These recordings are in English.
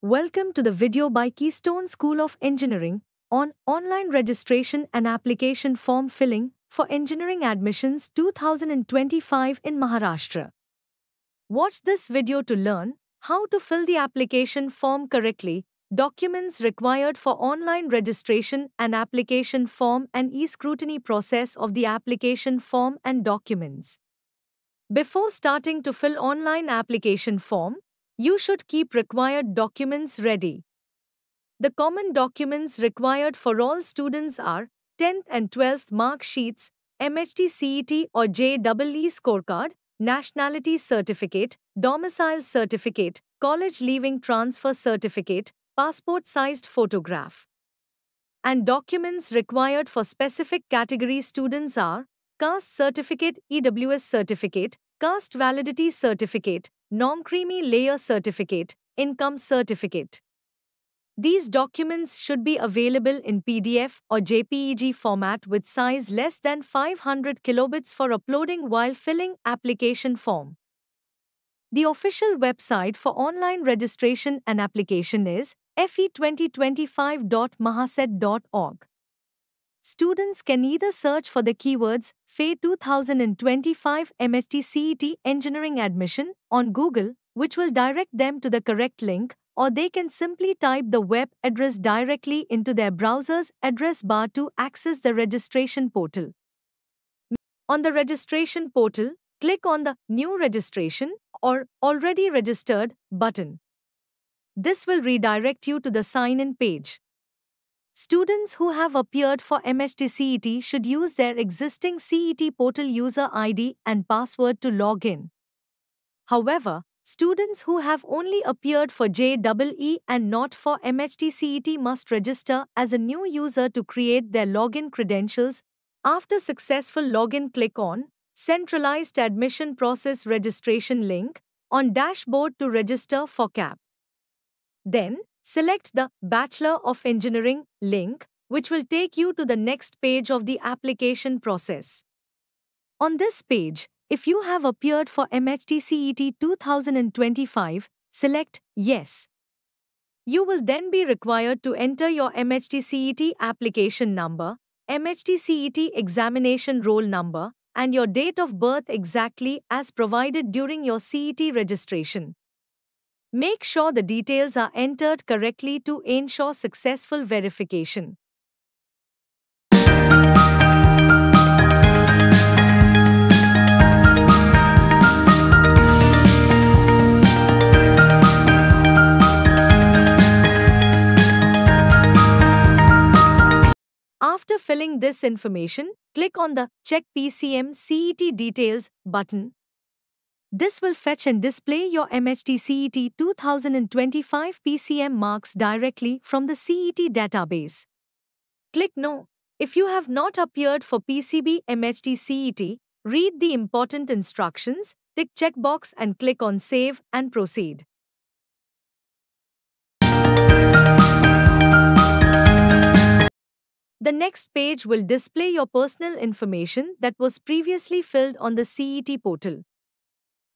Welcome to the video by Keystone School of Engineering on online registration and application form filling for engineering admissions 2025 in Maharashtra. Watch this video to learn how to fill the application form correctly, documents required for online registration and application form, and e-scrutiny process of the application form and documents. Before starting to fill online application form, you should keep required documents ready. The common documents required for all students are 10th and 12th mark sheets, MHT CET or JEE scorecard, nationality certificate, domicile certificate, college leaving transfer certificate, passport-sized photograph. And documents required for specific category students are caste certificate, EWS certificate, caste validity certificate, non-creamy layer certificate, income certificate. These documents should be available in PDF or JPEG format with size less than 500 kilobits for uploading while filling application form. The official website for online registration and application is fe2025.mahaset.org. Students can either search for the keywords FE 2025 MHT CET Engineering Admission on Google, which will direct them to the correct link, or they can simply type the web address directly into their browser's address bar to access the registration portal. On the registration portal, click on the New Registration or Already Registered button. This will redirect you to the sign-in page. Students who have appeared for MHT CET should use their existing CET portal user ID and password to log in. However, students who have only appeared for JEE and not for MHT CET must register as a new user to create their login credentials. After successful login, click on Centralized Admission Process Registration link on dashboard to register for CAP. Then, select the Bachelor of Engineering link, which will take you to the next page of the application process. On this page, if you have appeared for MHT CET 2025, select Yes. You will then be required to enter your MHT CET application number, MHT CET examination roll number, and your date of birth exactly as provided during your CET registration. Make sure the details are entered correctly to ensure successful verification. After filling this information, click on the Check PCM CET Details button. This will fetch and display your MHT CET 2025 PCM marks directly from the CET database. Click No. If you have not appeared for PCB MHT CET, read the important instructions, tick checkbox and click on Save and Proceed. The next page will display your personal information that was previously filled on the CET portal.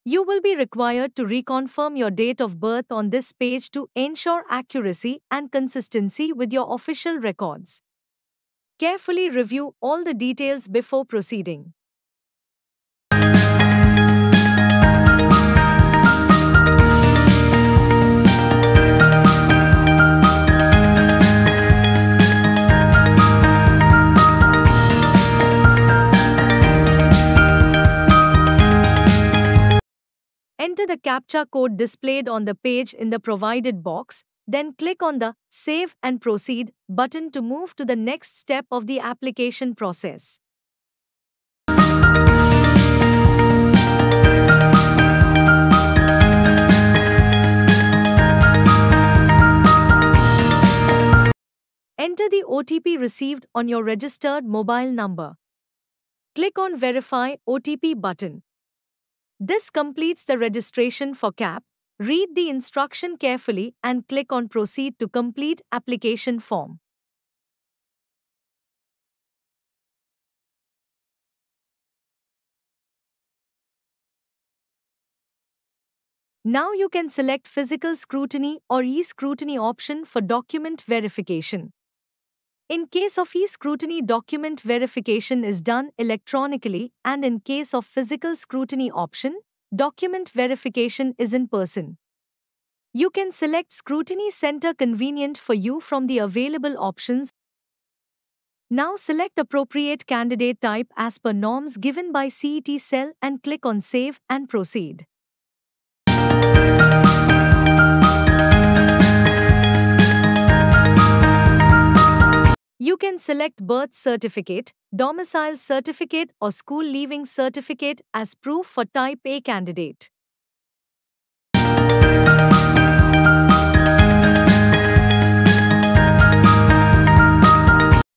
You will be required to reconfirm your date of birth on this page to ensure accuracy and consistency with your official records. Carefully review all the details before proceeding. Enter the CAPTCHA code displayed on the page in the provided box, then click on the Save and Proceed button to move to the next step of the application process. Enter the OTP received on your registered mobile number. Click on Verify OTP button. This completes the registration for CAP. Read the instruction carefully and click on Proceed to complete application form. Now you can select physical scrutiny or e-scrutiny option for document verification. In case of e-scrutiny, document verification is done electronically, and in case of physical scrutiny option, document verification is in person. You can select scrutiny center convenient for you from the available options. Now select appropriate candidate type as per norms given by CET cell and click on Save and Proceed. You can select birth certificate, domicile certificate or school leaving certificate as proof for type A candidate.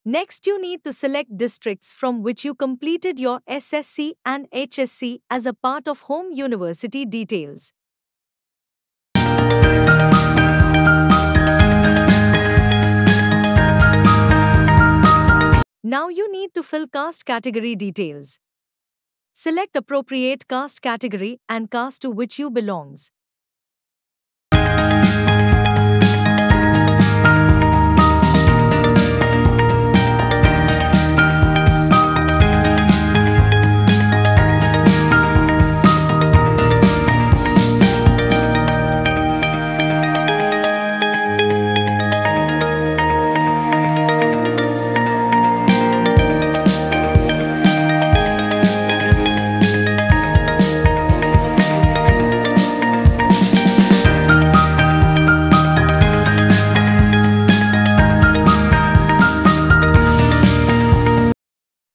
Next, you need to select districts from which you completed your SSC and HSC as a part of home university details. Now you need to fill caste category details. Select appropriate caste category and caste to which you belongs.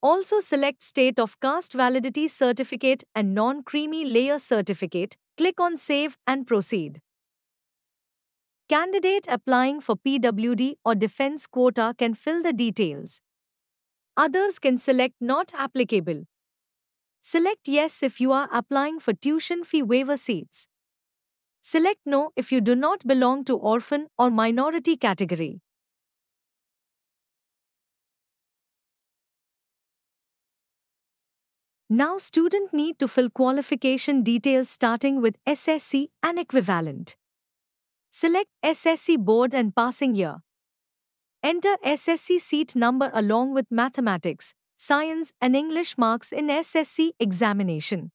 Also select State of Caste Validity Certificate and Non-Creamy Layer Certificate. Click on Save and Proceed. Candidate applying for PWD or defense quota can fill the details. Others can select Not Applicable. Select Yes if you are applying for tuition fee waiver seats. Select No if you do not belong to orphan or minority category. Now student need to fill qualification details starting with SSC and equivalent. Select SSC board and passing year. Enter SSC seat number along with mathematics, science and English marks in SSC examination.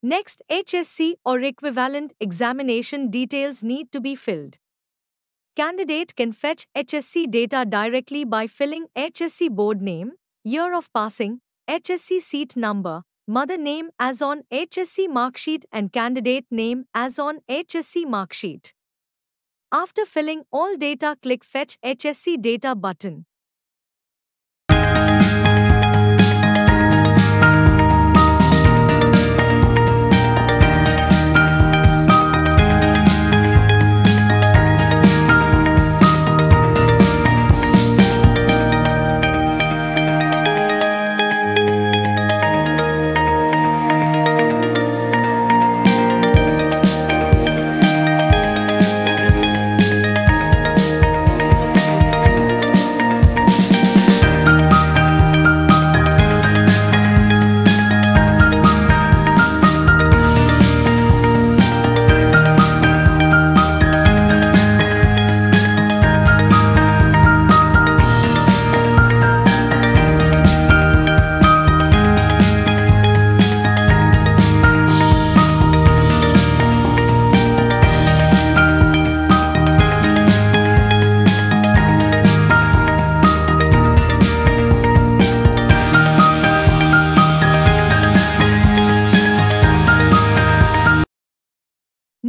Next, HSC or equivalent examination details need to be filled. Candidate can fetch HSC data directly by filling HSC board name, year of passing, HSC seat number, mother name as on HSC marksheet and candidate name as on HSC marksheet. After filling all data, click Fetch HSC Data button.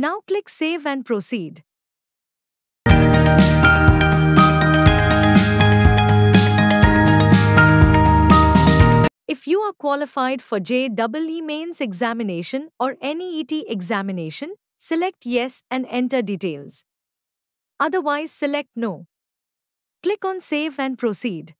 Now click Save and Proceed. If you are qualified for JEE Mains examination or NEET examination, select Yes and enter details. Otherwise, select No. Click on Save and Proceed.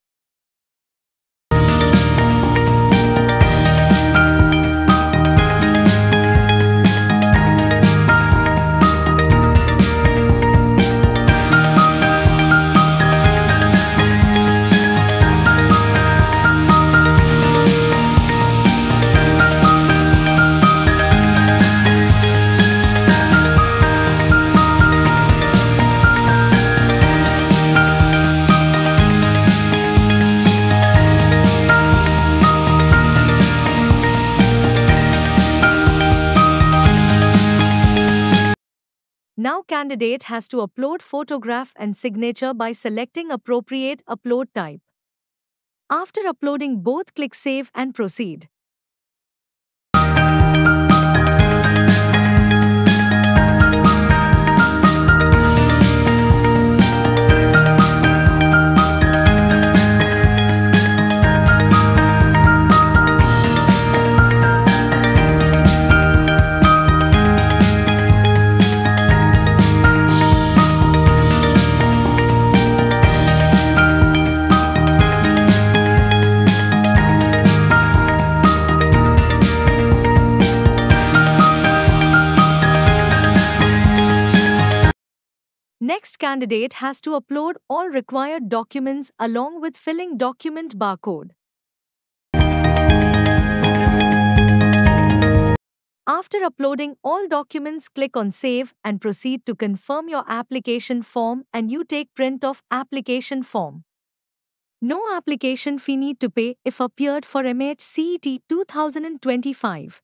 Now candidate has to upload photograph and signature by selecting appropriate upload type. After uploading both, click Save and Proceed. Next, candidate has to upload all required documents along with filling document barcode. After uploading all documents, click on Save and Proceed to confirm your application form, and you take print of application form. No application fee need to pay if appeared for MHCET 2025.